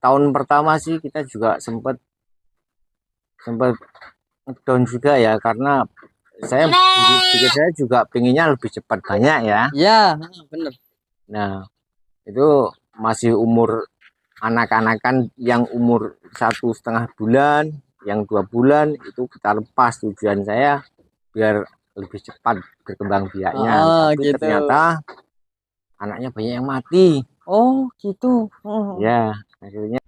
Tahun pertama sih kita juga sempat sempat down juga ya, karena saya juga pengennya lebih cepat banyak ya. Ya, bener. Nah, itu masih umur anak-anakan, yang umur 1,5 bulan, yang 2 bulan itu kita lepas. Tujuan saya biar lebih cepat berkembang biaknya, Oh, tapi gitu. ternyata anaknya banyak yang mati. Oh, gitu. Oh. Ya, akhirnya.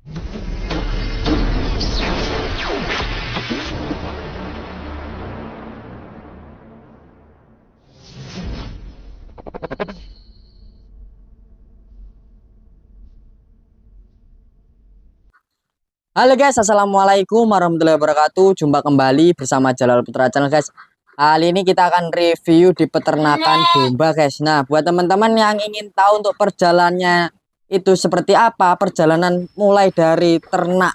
Halo guys, assalamualaikum warahmatullahi wabarakatuh. Jumpa kembali bersama Jalal Putra Channel guys. Kali ini kita akan review di peternakan domba guys. Nah, buat teman-teman yang ingin tahu untuk perjalanannya itu seperti apa, perjalanan mulai dari ternak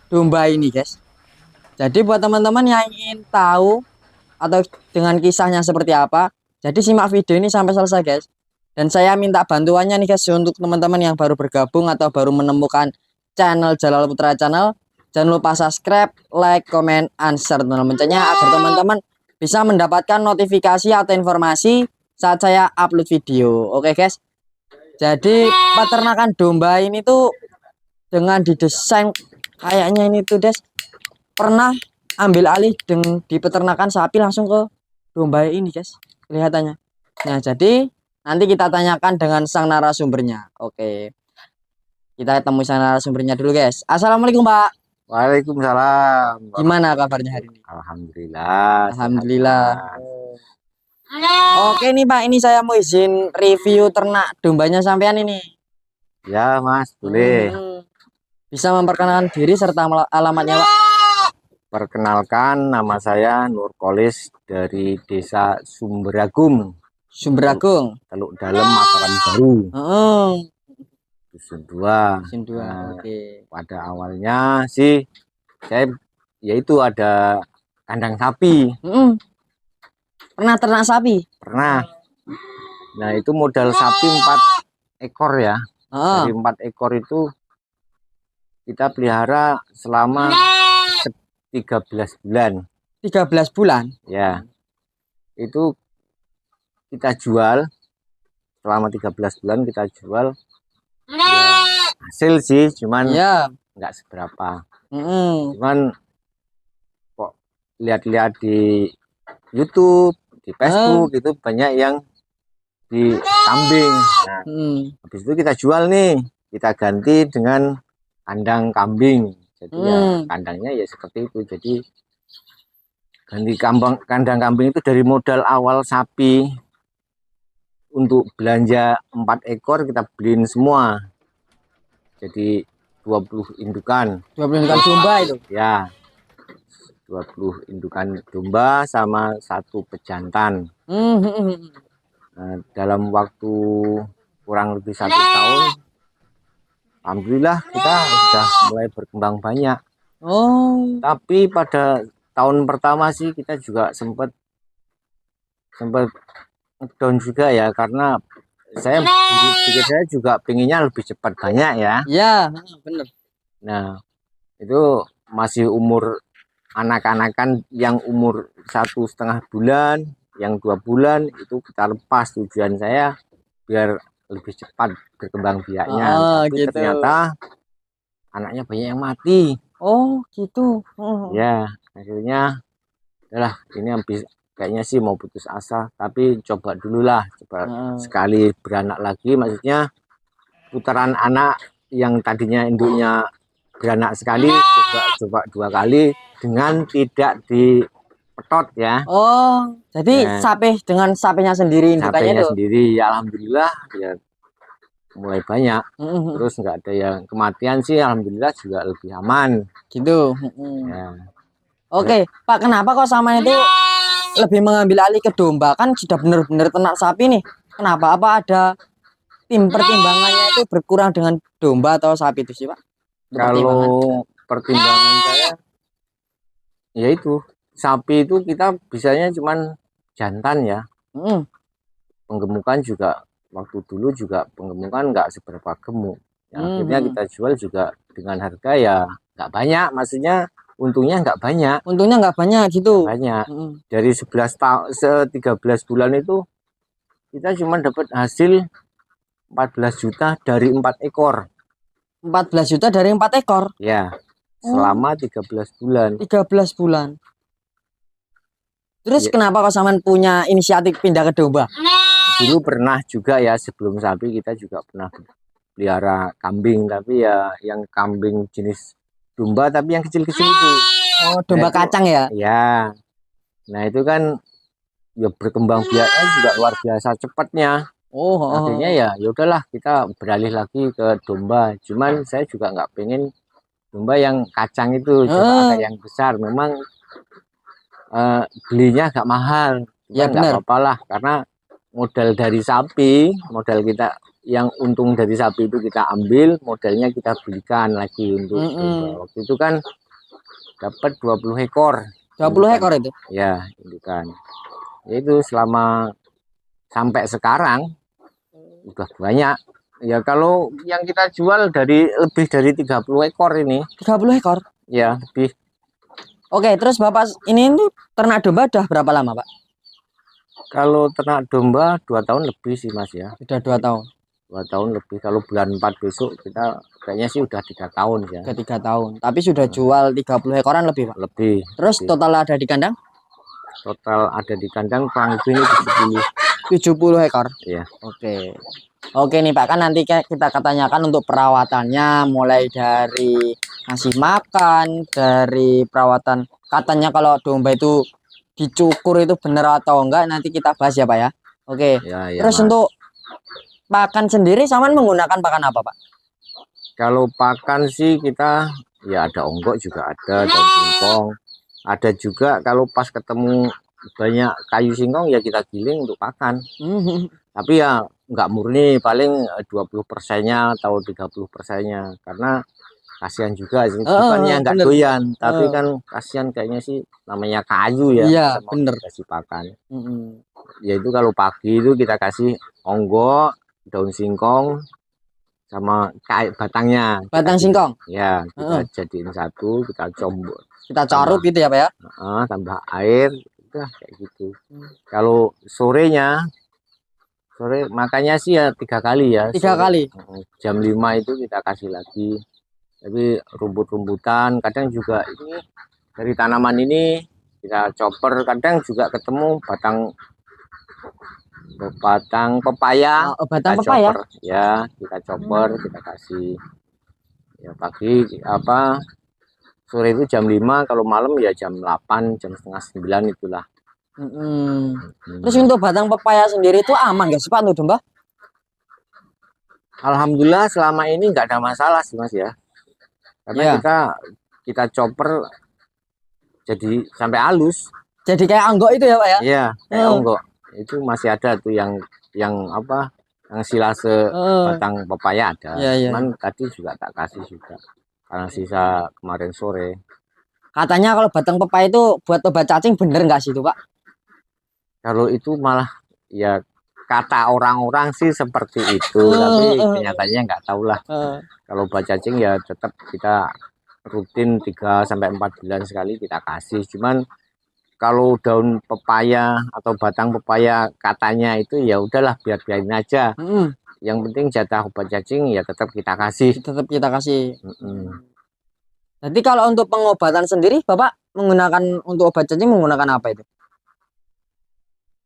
domba ini guys. Jadi buat teman-teman yang ingin tahu atau dengan kisahnya seperti apa, jadi simak video ini sampai selesai guys. Dan saya minta bantuannya nih guys untuk teman-teman yang baru bergabung atau baru menemukan channel Jalal Putra Channel. Jangan lupa subscribe, like, comment, and share loncengnya agar teman-teman bisa mendapatkan notifikasi atau informasi saat saya upload video. Oke guys. Jadi peternakan domba ini tuh dengan didesain kayaknya ini tuh guys pernah ambil alih di peternakan sapi langsung ke domba ini guys kelihatannya. Nah, jadi nanti kita tanyakan dengan sang narasumbernya. Oke, kita temui sang narasumbernya dulu guys. Assalamualaikum Pak. Waalaikumsalam. Gimana kabarnya hari ini? Alhamdulillah, Alhamdulillah. sehat-sehat. Oke nih Pak, ini saya mau izin review ternak dombanya sampean ini. Ya Mas, boleh. Bisa memperkenalkan diri serta alamatnya Pak? Perkenalkan, nama saya Nurkolis dari Desa Sumberagung, Sumberagung. Teluk Dalem, Mataram Baru, Dusun 2. Dusun 2. Nah, Oke. pada awalnya sih saya yaitu ada kandang sapi. Pernah ternak sapi? Pernah. Nah, itu modal sapi 4 ekor ya. Dari 4 ekor itu kita pelihara selama 13 bulan. 13 bulan? Ya. Itu kita jual selama 13 bulan, kita jual. Ya, hasil sih cuman nggak seberapa. Cuman kok lihat-lihat di YouTube, di Facebook itu banyak yang di kambing. Nah, habis itu kita jual nih, kita ganti dengan kandang kambing. Jadi ya kandangnya ya seperti itu. Jadi ganti kandang kambing itu dari modal awal sapi untuk belanja 4 ekor kita beliin semua. Jadi 20 indukan. 20 indukan domba itu? Ya. 20 indukan domba sama 1 pejantan. Nah, dalam waktu kurang lebih 1 tahun, alhamdulillah kita sudah mulai berkembang banyak. Tapi pada tahun pertama sih kita juga sempat down juga ya, karena saya juga pengennya lebih cepat banyak ya. Ya, bener. Nah, itu masih umur anak-anakan, yang umur 1,5 bulan, yang 2 bulan itu kita lepas. Tujuan saya biar lebih cepat berkembang biaknya, tapi gitu. Ternyata anaknya banyak yang mati. Oh gitu. Ya, akhirnya adalah ini habis, kayaknya sih mau putus asa, tapi coba dulu lah, coba sekali beranak lagi, maksudnya putaran anak yang tadinya induknya beranak sekali, coba 2 kali dengan tidak dipetot ya. Oh, jadi sapi dengan sapinya sendiri, indukannya itu sendiri ya, alhamdulillah ya mulai banyak. Terus nggak ada yang kematian sih, alhamdulillah, juga lebih aman gitu. Ya. Oke Pak, kenapa kok sama itu lebih mengambil alih ke domba? Kan sudah benar-benar ternak sapi nih. Kenapa? Apa ada pertimbangannya itu berkurang dengan domba atau sapi itu sih Pak? Kalau pertimbangan saya yaitu sapi itu kita bisanya cuman jantan ya. Penggemukan juga waktu dulu juga penggemukan nggak seberapa gemuk. Akhirnya kita jual juga dengan harga ya nggak banyak, maksudnya untungnya nggak banyak. Untungnya nggak banyak gitu. Banyak. Dari 11 tahun, 13 bulan itu kita cuma dapat hasil 14 juta dari 4 ekor. 14 juta dari 4 ekor. Ya. Selama 13 bulan. 13 bulan. Terus kenapa kok Saman punya inisiatif pindah ke domba? Dulu pernah juga ya, sebelum sapi kita juga pernah pelihara kambing, tapi ya yang kambing jenis domba tapi yang kecil-kecil itu. Oh, domba kacang ya? Ya. Nah, itu kan ya berkembang biaknya juga luar biasa cepatnya. Akhirnya ya udahlah kita beralih lagi ke domba. Cuman saya juga nggak pengen domba yang kacang itu, coba agak yang besar. Memang belinya agak mahal, ya nggak apa-apa lah, karena modal dari sapi, modal kita yang untung dari sapi itu kita ambil, modalnya kita belikan lagi untuk domba. Waktu itu kan dapat 20 ekor. 20 ekor itu? Ya, itu kan. Itu selama sampai sekarang udah banyak. Ya kalau yang kita jual dari lebih dari 30 ekor ini. 30 ekor? Ya, lebih. Oke, terus Bapak ini tuh ternak domba udah berapa lama, Pak? Kalau ternak domba 2 tahun lebih sih, Mas ya. Sudah 2 tahun. 2 tahun lebih. Kalau bulan 4 besok kita kayaknya sih udah 3 tahun ya. Udah 3 tahun. Tapi sudah jual 30 ekoran lebih, Pak? Lebih. Terus total ada di kandang? Total ada di kandang kurang lebih 70 ekor. Iya. Oke nih Pak, kan nanti kita tanyakan untuk perawatannya, mulai dari ngasih makan, dari perawatan, katanya kalau domba itu dicukur itu bener atau enggak, nanti kita bahas ya Pak ya. Oke. Ya, terus Mas, untuk pakan sendiri Saman menggunakan pakan apa Pak? Kalau pakan sih kita ya ada onggok juga ada, dan singkong. Ada juga kalau pas ketemu banyak kayu singkong ya kita giling untuk pakan. Tapi ya nggak murni, paling 20%-nya atau 30%-nya, karena kasihan juga sih. Bukannya nggak doyan, tapi kan kasihan kayaknya sih, namanya kayu ya. Iya, bener. Kasih pakan. Ya itu kalau pagi itu kita kasih onggok, daun singkong, sama kayak batangnya. Batang singkong? Ya, kita jadiin satu, kita combok. Kita carut gitu ya Pak ya? Tambah air, udah kayak gitu. Kalau sore makanya sih ya 3 kali ya. 3 kali? Jam 5 itu kita kasih lagi. Tapi rumput-rumputan, kadang juga ini dari tanaman ini kita chopper, kadang juga ketemu batang pepaya. Batang pepaya? Ya, kita chopper, kita kasih. Ya pagi sore itu jam 5, kalau malam ya jam 8, jam setengah 9 itulah. Terus untuk batang pepaya sendiri itu aman nggak sih Pak untuk domba? Alhamdulillah selama ini nggak ada masalah sih Mas ya. Karena kita chopper jadi sampai halus. Jadi kayak anggok itu ya Pak ya? Iya, kayak anggok. Itu masih ada tuh yang silase batang pepaya ada. Cuman tadi juga tak kasih juga. Karena sisa kemarin sore. Katanya kalau batang pepaya itu buat obat cacing, bener nggak sih itu Pak? Kalau itu malah ya kata orang-orang sih seperti itu, tapi kenyataannya nggak tahu lah. Kalau obat cacing ya tetap kita rutin 3-4 bulan sekali kita kasih. Cuman kalau daun pepaya atau batang pepaya katanya itu ya udahlah, biarin aja. Yang penting jatah obat cacing ya tetap kita kasih. Jadi kalau untuk pengobatan sendiri Bapak menggunakan untuk obat cacing menggunakan apa itu?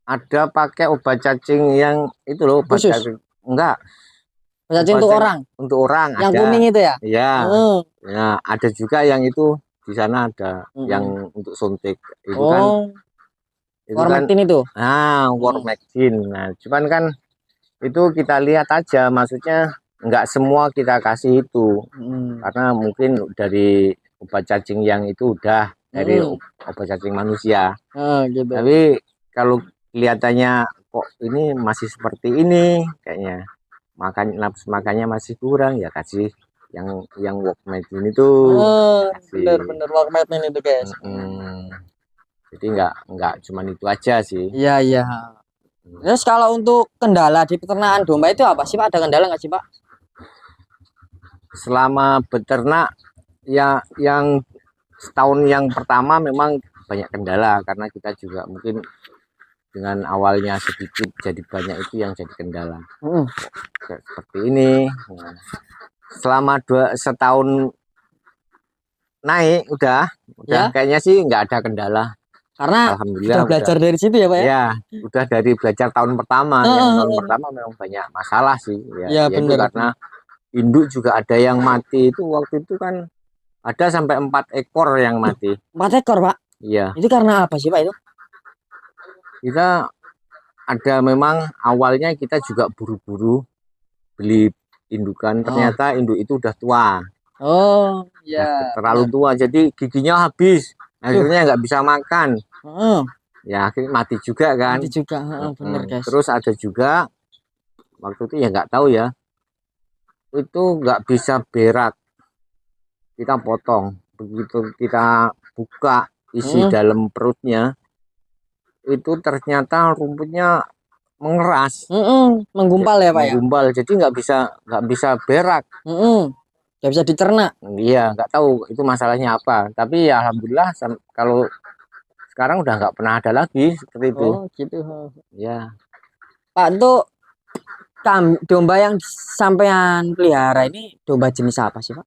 Ada pakai obat cacing yang itu loh, obat cacing. Enggak. Obat cacing untuk orang. Untuk orang yang ada. Kuning itu ya? Iya. Nah, ada juga yang itu di sana ada yang untuk suntik. Itu kan Wormectin itu. Wormectin. Nah, cuman kan itu kita lihat aja, maksudnya enggak semua kita kasih itu. Karena mungkin dari obat cacing yang itu udah dari obat cacing manusia. Gitu. Tapi kalau kelihatannya kok ini masih seperti ini, kayaknya nafsu makannya masih kurang, ya kasih yang Wormectin itu. Bener Wormectin itu guys. Jadi nggak cuma itu aja sih. Iya. Terus kalau untuk kendala di peternakan domba itu apa sih Pak? Ada kendala nggak sih Pak? selama beternak ya, yang setahun yang pertama memang banyak kendala karena kita juga mungkin dengan awalnya sedikit jadi banyak, itu yang jadi kendala. Seperti ini. Nah, selama setahun naik udah Ya. kayaknya sih nggak ada kendala. Karena Alhamdulillah sudah belajar dari situ ya Pak ya? Ya, udah dari belajar tahun pertama. Yang tahun pertama memang banyak masalah sih. Ya, Ya itu benar. karena induk juga ada yang mati. Itu waktu itu kan ada sampai 4 ekor yang mati. 4 ekor Pak? Iya. Itu karena apa sih Pak itu? Kita ada memang awalnya kita juga buru-buru beli indukan. Ternyata induk itu udah tua. Oh, ya. Terlalu tua, jadi giginya habis. Akhirnya nggak bisa makan. Ya akhirnya mati juga kan. Mati juga, bener guys. Terus ada juga waktu itu ya nggak tahu ya, itu nggak bisa berak, kita potong. Begitu kita buka isi dalam perutnya, itu ternyata rumputnya mengeras, menggumpal ya Pak ya? menggumpal, jadi nggak bisa berak. Nggak bisa dicerna. Iya, nggak tahu itu masalahnya apa, tapi ya alhamdulillah kalau sekarang udah nggak pernah ada lagi seperti itu. Oh gitu. Ya Pak, untuk domba yang sampean pelihara ini domba jenis apa sih Pak?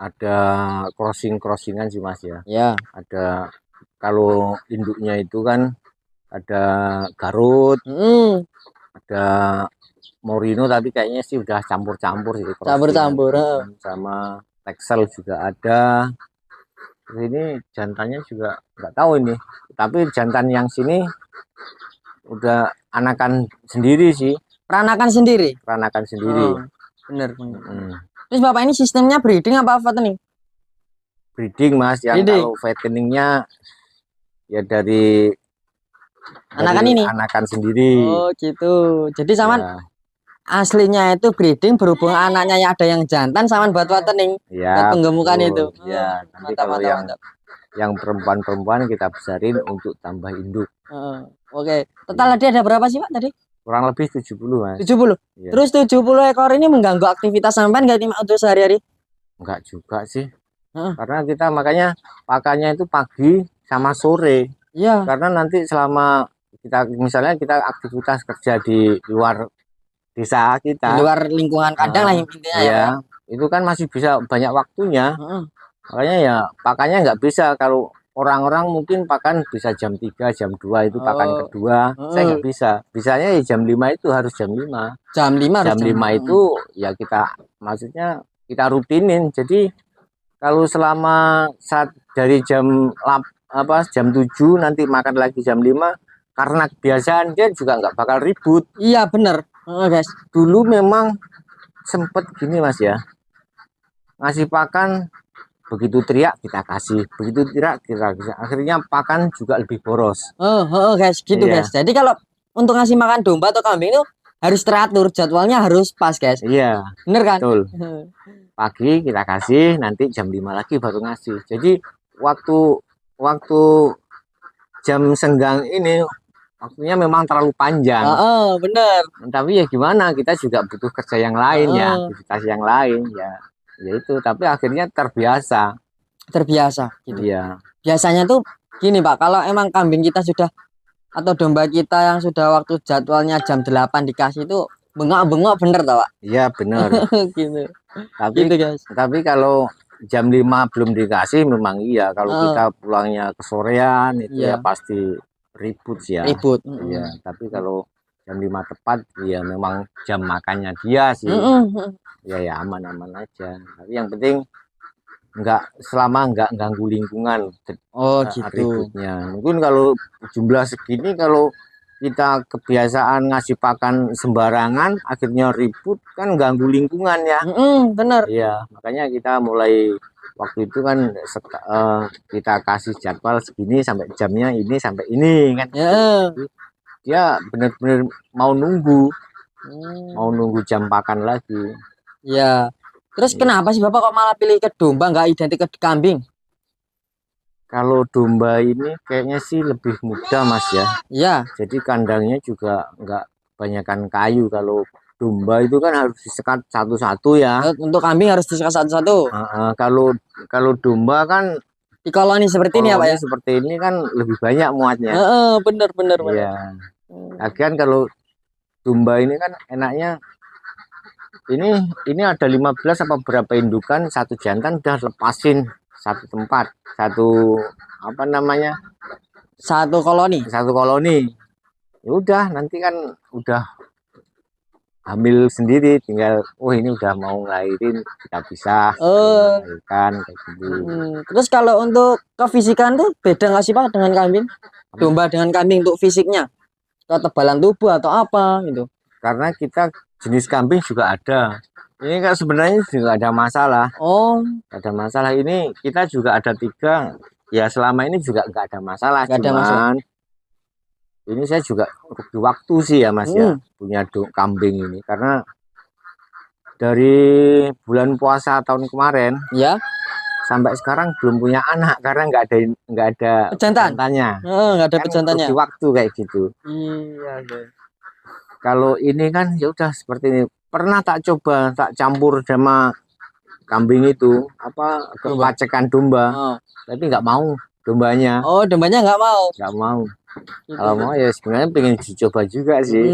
ada crossingan sih Mas ya. Ya. Ada, kalau induknya itu kan ada Garut, ada Morino, tapi kayaknya sih udah campur-campur sih. Campur-campur. Sama Texel juga ada. Ini jantannya juga nggak tahu ini, tapi jantan yang sini udah anakan sendiri sih. Peranakan sendiri. Peranakan sendiri. Bener. Terus Bapak ini sistemnya breeding apa fattening? Breeding Mas, yang kalau fatteningnya ya dari anakan sendiri. Oh gitu. Jadi sama aslinya itu breeding, berhubung anaknya ada yang jantan, sama buat fattening. Ya, penggemukan itu. Ya, nanti kalau yang perempuan-perempuan kita besarin untuk tambah induk. Oke. Total tadi ada berapa sih Pak tadi? Kurang lebih 70 Mas. 70. Ya. Terus 70 ekor ini mengganggu aktivitas sampean nggak nih untuk sehari-hari? Enggak juga sih. Karena kita makanya pakannya itu pagi sama sore. Iya. Karena nanti selama kita misalnya kita aktivitas kerja di luar desa kita, di luar lingkungan kandang lah intinya ya. Itu kan masih bisa banyak waktunya. Makanya ya pakannya nggak bisa. Kalau orang-orang mungkin pakan bisa jam 3, jam 2 itu pakan kedua. Saya nggak bisa. Bisanya ya jam 5 itu harus jam 5. Jam 5 itu ya kita, maksudnya kita rutinin. Jadi kalau selama dari jam 7 nanti makan lagi jam 5, karena kebiasaan dia juga nggak bakal ribut. Iya bener. Guys, dulu memang sempet gini Mas ya, ngasih pakan, begitu teriak kita kasih, begitu teriak kita kasih, akhirnya pakan juga lebih boros. Guys, gitu guys. Jadi kalau untuk ngasih makan domba atau kambing itu harus teratur, jadwalnya harus pas guys. Iya, bener kan? Betul. Pagi kita kasih, nanti jam 5 lagi baru ngasih. Jadi waktu jam senggang ini waktunya memang terlalu panjang. Bener. Tapi ya gimana, kita juga butuh kerja yang lain ya, aktivitas yang lain ya. Ya itu, tapi akhirnya terbiasa gitu. Iya. Biasanya tuh gini Pak, kalau emang kambing kita sudah atau domba kita yang sudah waktu jadwalnya jam 8 dikasih itu bengok-bengok, bener tau Pak? Iya bener. Gitu. Tapi gitu, guys. Tapi kalau jam 5 belum dikasih memang iya, kalau kita pulangnya kesorean itu ya pasti ribut ya. Ribut. Iya, tapi kalau jam 5 tepat ya memang jam makannya dia sih. Ya aman-aman aja. Tapi yang penting selama nggak ganggu lingkungan. Gitu. Ributnya. Mungkin kalau jumlah segini, kalau kita kebiasaan ngasih pakan sembarangan, akhirnya ribut kan ganggu lingkungan ya. Bener. Iya, makanya kita mulai waktu itu kan kita kasih jadwal segini sampai jamnya ini sampai ini kan. Dia bener-bener mau nunggu jam pakan lagi. Ya. Terus kenapa sih Bapak kok malah pilih ke domba, nggak identik ke kambing? Kalau domba ini kayaknya sih lebih mudah Mas ya. Iya. Jadi kandangnya juga nggak banyakkan kayu. Kalau domba itu kan harus disekat satu-satu ya. Untuk kambing harus disekat satu-satu. Kalau domba kan di koloni seperti ini ya Pak ya. Seperti ini kan lebih banyak muatnya. Bener. Iya. Lagian kalau domba ini kan enaknya ini ada 15 apa berapa indukan, satu jantan udah lepasin satu tempat, satu koloni. Ya udah, nanti kan udah hamil sendiri, tinggal ini udah mau ngelahirin, kita pisah kan kayak gitu. Terus kalau untuk kefisikan tuh beda nggak sih Pak dengan kambing? Domba dengan kambing untuk fisiknya, ketebalan tubuh atau apa gitu? Karena kita jenis kambing juga ada. Ini kan sebenarnya juga ada masalah. Ada masalah. Ini kita juga ada 3. Ya selama ini juga nggak ada masalah. Ini saya juga rugi waktu sih ya Mas ya, punya kambing ini. Karena dari bulan puasa tahun kemarin ya sampai sekarang belum punya anak karena nggak ada pejantannya. Nggak ada pejantannya. Rugi waktu kayak gitu. Iya. Kalau ini kan ya udah seperti ini. Pernah tak coba, tak campur sama kambing itu kepacekan domba, tapi nggak mau dombanya. Dombanya nggak mau. Kalau mau ya sebenarnya pengen dicoba juga sih.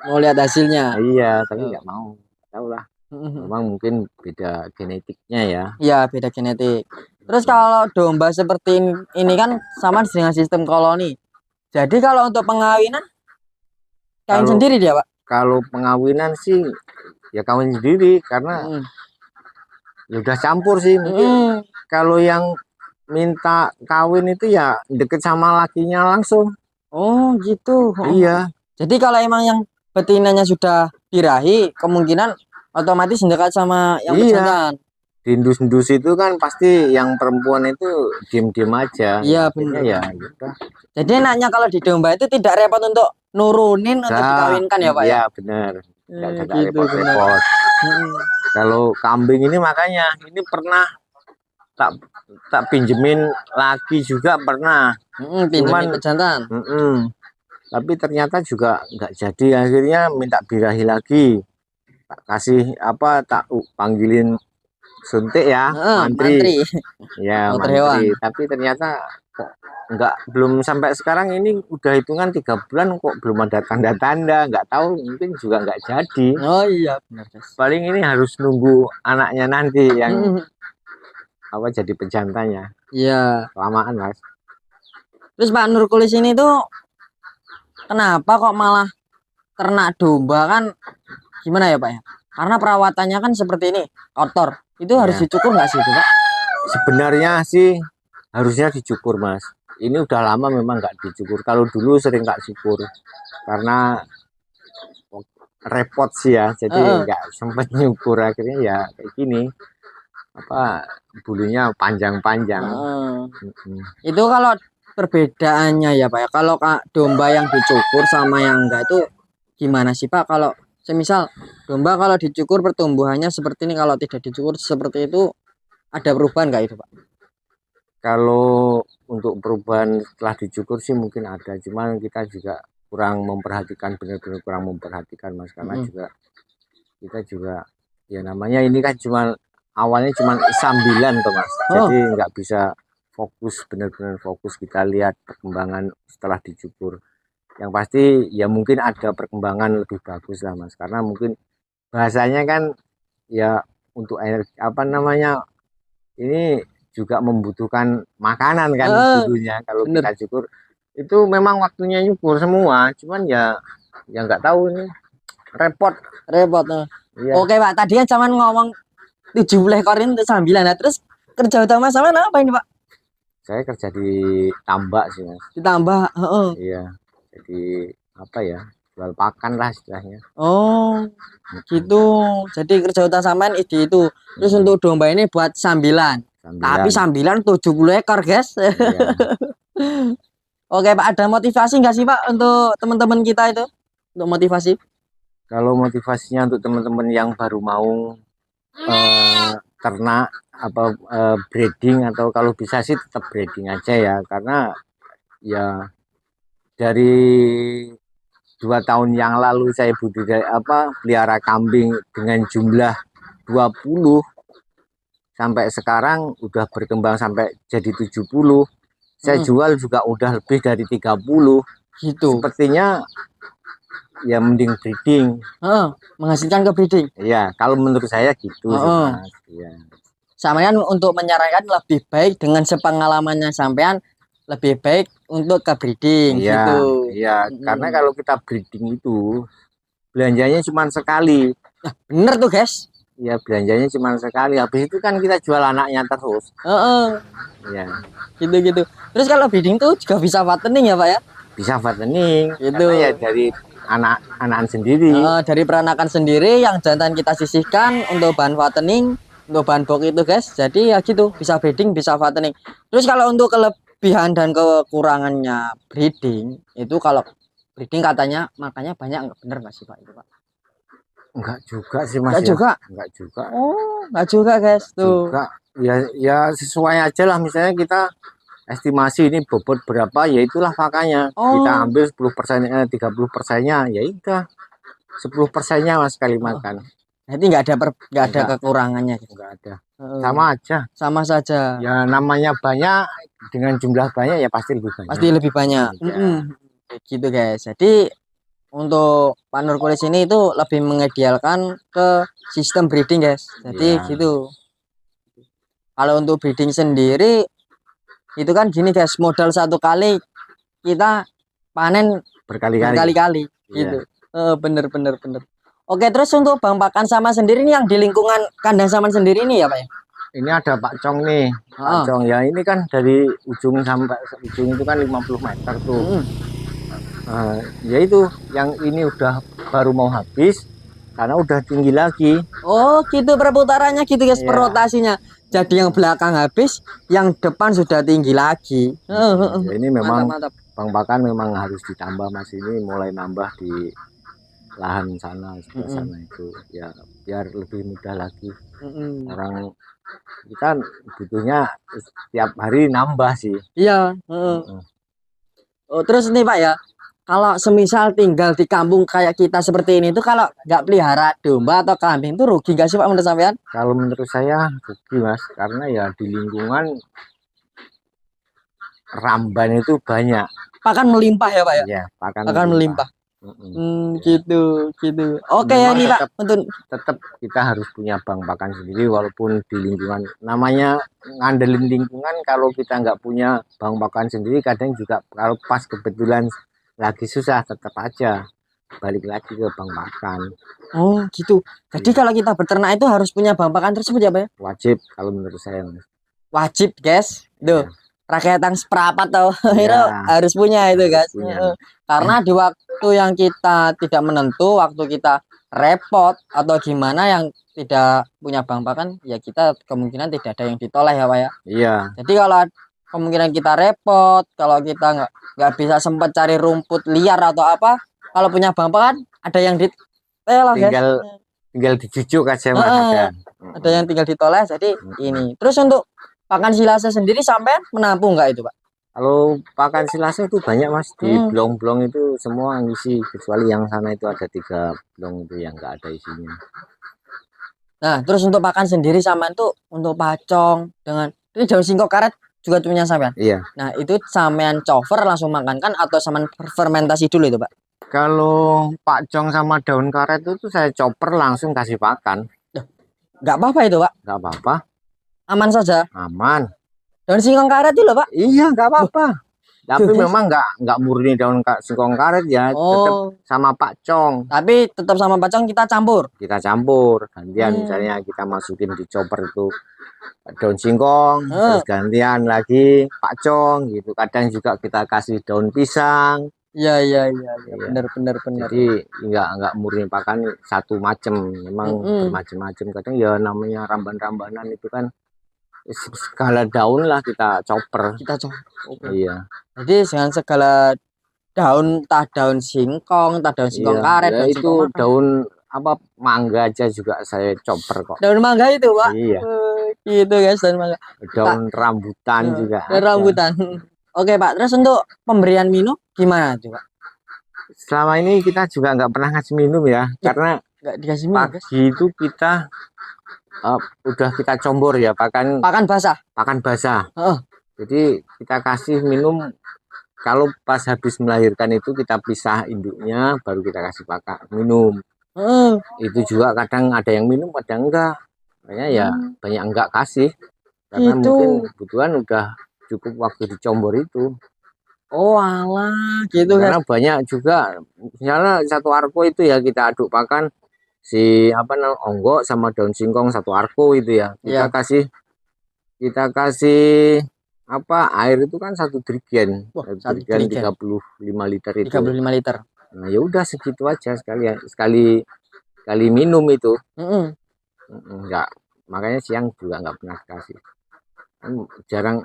Mau lihat hasilnya. Iya, tapi nggak mau. Tahu lah. Memang mungkin beda genetiknya ya. Iya, beda genetik. Terus kalau domba seperti ini kan sama dengan sistem koloni. Jadi kalau untuk pengawinan kawin sendiri dia Pak? Kalau pengawinan sih ya kawin sendiri karena ya udah campur sih. Mungkin kalau yang minta kawin itu ya deket sama lakinya langsung. Gitu. Iya. Jadi kalau emang yang betinanya sudah birahi, kemungkinan otomatis dekat sama yang pejantan. Di indus-indus itu kan pasti yang perempuan itu diem-diem aja. Iya benar. Ya gitu. Jadi enaknya kalau di domba itu tidak repot untuk nurunin untuk dikawinkan ya Pak ya? Iya benar. Tidak repot-repot. Kalau kambing ini makanya ini pernah tak pinjemin lagi juga pernah. Pinjemin pejantan. Tapi ternyata juga nggak jadi, akhirnya minta birahi lagi. Tak kasih tak panggilin suntik ya, mantri. Ya, mantri. Tapi ternyata kok belum sampai sekarang ini udah hitungan 3 bulan kok belum ada tanda-tanda, nggak tahu, mungkin juga nggak jadi. Iya benar. Paling ini harus nunggu anaknya nanti yang jadi pejantannya. Iya. Kelamaan Mas. Terus Pak Nurkulis ini tuh kenapa kok malah ternak domba kan gimana ya Pak ya? Karena perawatannya kan seperti ini, kotor. Itu harus dicukur nggak sih itu Pak? Sebenarnya sih harusnya dicukur Mas. Ini udah lama memang nggak dicukur. Kalau dulu sering nggak cukur karena repot sih ya. Jadi nggak sempat nyukur, akhirnya ya kayak gini. Bulunya panjang-panjang. Itu kalau perbedaannya ya Pak ya. Kalau domba yang dicukur sama yang enggak itu gimana sih Pak? Kalau semisal domba kalau dicukur pertumbuhannya seperti ini, kalau tidak dicukur seperti itu, ada perubahan nggak itu Pak? Kalau untuk perubahan setelah dicukur sih mungkin ada, cuman kita juga kurang memperhatikan, benar-benar kurang memperhatikan Mas, karena juga kita juga ya namanya ini kan awalnya cuma sambilan tuh Mas, jadi nggak bisa fokus, benar-benar fokus kita lihat perkembangan setelah dicukur. Yang pasti ya mungkin ada perkembangan lebih bagus lah Mas, karena mungkin bahasanya kan ya untuk energi ini juga membutuhkan makanan kan dulunya. Kalau kita cukur itu memang waktunya nyukur semua, cuman ya nggak tahu ini repot. Ya. Oke Pak, tadi kan cuman ngomong 17 ekor itu sambilan. Nah, terus kerja utama sama apa ini Pak? Saya kerja di tambak sih Mas. Di tambak. Iya. Jadi jual pakan lah istilahnya. Gitu. Jadi kerja utama itu. Terus untuk domba ini buat sambilan. Tapi sambilan 70 ekor guys. Iya. Oke Pak, ada motivasi nggak sih Pak untuk teman-teman kita itu? Untuk motivasi? Kalau motivasinya untuk teman-teman yang baru mau ternak breeding, atau kalau bisa sih tetap breeding aja ya, karena ya dari 2 tahun yang lalu saya pelihara kambing dengan jumlah 20, sampai sekarang udah berkembang sampai jadi 70. Saya jual juga udah lebih dari 30. Gitu. Sepertinya ya mending breeding. Menghasilkan ke breeding. Iya, kalau menurut saya gitu sih, Mas. Iya. Sampean untuk menyarankan lebih baik dengan sepengalamannya sampean lebih baik untuk ke breeding gitu. Iya, karena kalau kita breeding itu belanjanya cuma sekali. Nah, bener tuh, guys. Iya, belanjanya cuma sekali. Habis itu kan kita jual anaknya terus. Iya. Gitu. Terus kalau breeding tuh juga bisa fattening ya, Pak ya? Bisa fattening. Gitu. Karena ya dari anak-anak sendiri. Dari peranakan sendiri yang jantan kita sisihkan untuk bahan fattening, untuk bahan box itu, guys. Jadi ya gitu, bisa breeding, bisa fattening. Terus kalau untuk kelebihan dan kekurangannya breeding itu, kalau breeding katanya makanya banyak, enggak bener nggak sih Pak itu, Pak? Enggak juga sih, Mas. Enggak juga. Oh, enggak juga, guys. Tuh. Juga. Ya sesuai aja lah, misalnya kita estimasi ini bobot berapa, ya itulah makanya kita ambil 10%, 30%-nya, ya udah 10%-nya Mas sekali makan. Jadi nggak ada kekurangannya gitu. Enggak ada. Sama aja. Sama saja. Ya namanya banyak dengan jumlah banyak ya pasti lebih banyak. Pasti lebih banyak. Gitu, guys. Jadi untuk Pak Nurkulis ini itu lebih mengidealkan ke sistem breeding, guys. Jadi gitu. Kalau untuk breeding sendiri itu kan gini, guys, modal satu kali kita panen berkali-kali gitu. Bener. Oke, terus untuk Bang Pakan sama sendiri nih yang di lingkungan kandang Saman sendiri nih ya, Pak ya? Ini ada Pak Cong nih. Pak Cong ya, ini kan dari ujung sampai ujung itu kan 50 meter tuh. Ya itu yang ini udah baru mau habis karena udah tinggi lagi. Oh gitu perputarannya gitu, guys, perrotasinya. Jadi yang belakang habis, yang depan sudah tinggi lagi. Ya, ini memang mantap. Bang Pakan memang harus ditambah, Mas. Ini mulai nambah di lahan sana, sebelah sana itu ya biar lebih mudah lagi. Orang kita butuhnya setiap hari nambah sih. Iya. Terus nih Pak ya, kalau semisal tinggal di kampung kayak kita seperti ini tuh, kalau nggak pelihara domba atau kambing tuh rugi nggak sih Pak menurut sampean? Kalau menurut saya rugi, Mas, karena ya di lingkungan ramban itu banyak. Pakan melimpah ya Pak ya? Iya, pakan melimpah. Gitu. Oke ya nih Pak, tetap kita harus punya Bang Pakan sendiri walaupun di lingkungan. Namanya ngandelin lingkungan, kalau kita nggak punya Bang Pakan sendiri kadang juga kalau pas kebetulan lagi susah tetap aja balik lagi ke Bang Pakan. Oh gitu. Jadi kalau kita beternak itu harus punya Bang Pakan tersebut ya Pak ya? Wajib kalau menurut saya, Mas. Wajib, guys. Tuh. Rakyat yang seperempat tau itu harus punya itu, guys. Karena di waktu yang kita tidak menentu, waktu kita repot atau gimana yang tidak punya Bang Pakan, ya kita kemungkinan tidak ada yang ditoleh ya Pak ya. Iya. Jadi kalau kemungkinan kita repot, kalau kita nggak bisa sempat cari rumput liar atau apa, kalau punya Bang Pakan ada yang ditoleh, tinggal dijujuk aja, Mas. Ada yang tinggal ditoleh. Jadi ini. Terus untuk pakan silase sendiri sampai menampung nggak itu Pak? Kalau pakan silase itu banyak, Mas. Di blong-blong itu semua ngisi, kecuali yang sana itu ada 3 blong itu yang nggak ada isinya. Nah terus untuk pakan sendiri sampean tuh untuk pacong dengan ini daun singkong karet juga punya sampean? Iya. Nah itu sampean cover langsung makan kan atau sampean fermentasi dulu itu Pak? Kalau pacong sama daun karet itu saya chopper langsung kasih pakan. Nggak apa-apa itu Pak? Nggak apa-apa. Aman saja? Aman. Daun singkong karet itu loh Pak? Iya, nggak apa-apa. Tapi memang nggak murni daun singkong karet ya, tetap sama pacong. Tapi tetap sama pacong kita campur? Kita campur, gantian misalnya kita masukin di chopper itu daun singkong, terus gantian lagi pacong gitu. Kadang juga kita kasih daun pisang. Iya. Benar. Jadi nggak murni pakan satu macam, memang bermacam-macam. Kadang ya namanya ramban-rambanan itu kan segala daun lah kita chopper. Iya. Jadi dengan segala daun, entah daun singkong, entah daun singkong karet, ya itu daun apa mangga aja juga saya chopper kok. Daun mangga itu Pak? Iya. Gitu guys, daun mangga. Daun rambutan juga. Daun rambutan. Oke Pak, terus untuk pemberian minum gimana juga? selama ini kita juga nggak pernah ngasih minum ya, karena Nggak dikasih minum, guys. pagi itu kita udah kita combor ya, pakan basah. pakan basah. Heeh. Jadi kita kasih minum kalau pas habis melahirkan itu kita pisah induknya, baru kita kasih pakan minum. Itu juga kadang ada yang minum, kadang enggak. Makanya ya banyak enggak kasih, karena Itu. mungkin kebutuhan udah cukup waktu dicombor itu. Oh alah, gitu Karena guys. banyak juga, misalnya satu arko itu ya kita aduk pakan si apa namanya onggok sama daun singkong satu arko itu ya. Iya. Kita kasih apa air itu kan satu drigen. Wah, Satu satu drigen drigen. 35 liter itu. 35 liter. Nah, ya udah segitu aja sekali minum itu. Enggak. Makanya siang juga enggak pernah kasih. Kan jarang,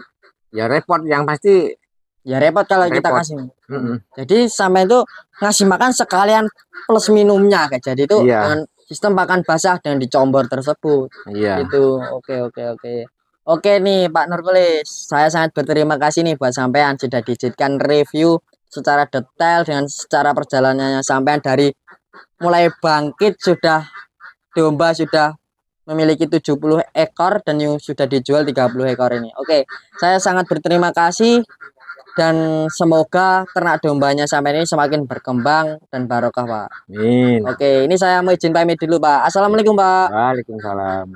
ya repot, yang pasti Ya repot kalau kita repot. kasih. Jadi sampai itu ngasih makan sekalian plus minumnya kayak. Jadi itu Iya. dengan sistem pakan basah dan dicombor tersebut. Iya. Itu oke nih Pak Nurkulis, saya sangat berterima kasih nih buat sampean sudah diizinkan review secara detail dengan secara perjalanannya sampean dari mulai bangkit sudah domba sudah memiliki 70 ekor dan yang sudah dijual 30 ekor ini. Oke, saya sangat berterima kasih dan semoga ternak dombanya sampai ini semakin berkembang dan barokah, Pak. Amin. Oke, ini saya mau izin pamit dulu, Pak. Assalamualaikum, Pak. Waalaikumsalam.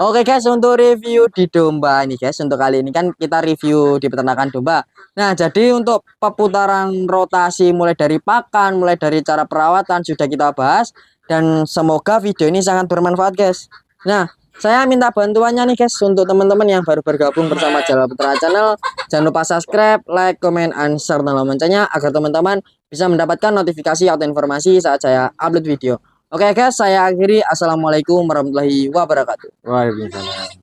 Oke guys, untuk review di domba ini guys, untuk kali ini kan kita review di peternakan domba. Nah, jadi untuk perputaran rotasi mulai dari pakan, mulai dari cara perawatan sudah kita bahas, dan semoga video ini sangat bermanfaat guys. Nah, saya minta bantuannya nih guys untuk teman-teman yang baru bergabung bersama Jalal Putra Channel. Jangan lupa subscribe, like, comment, and share dan loncengnya agar teman-teman bisa mendapatkan notifikasi atau informasi saat saya upload video. Oke guys, saya akhiri. Assalamualaikum warahmatullahi wabarakatuh. Waalaikumsalam.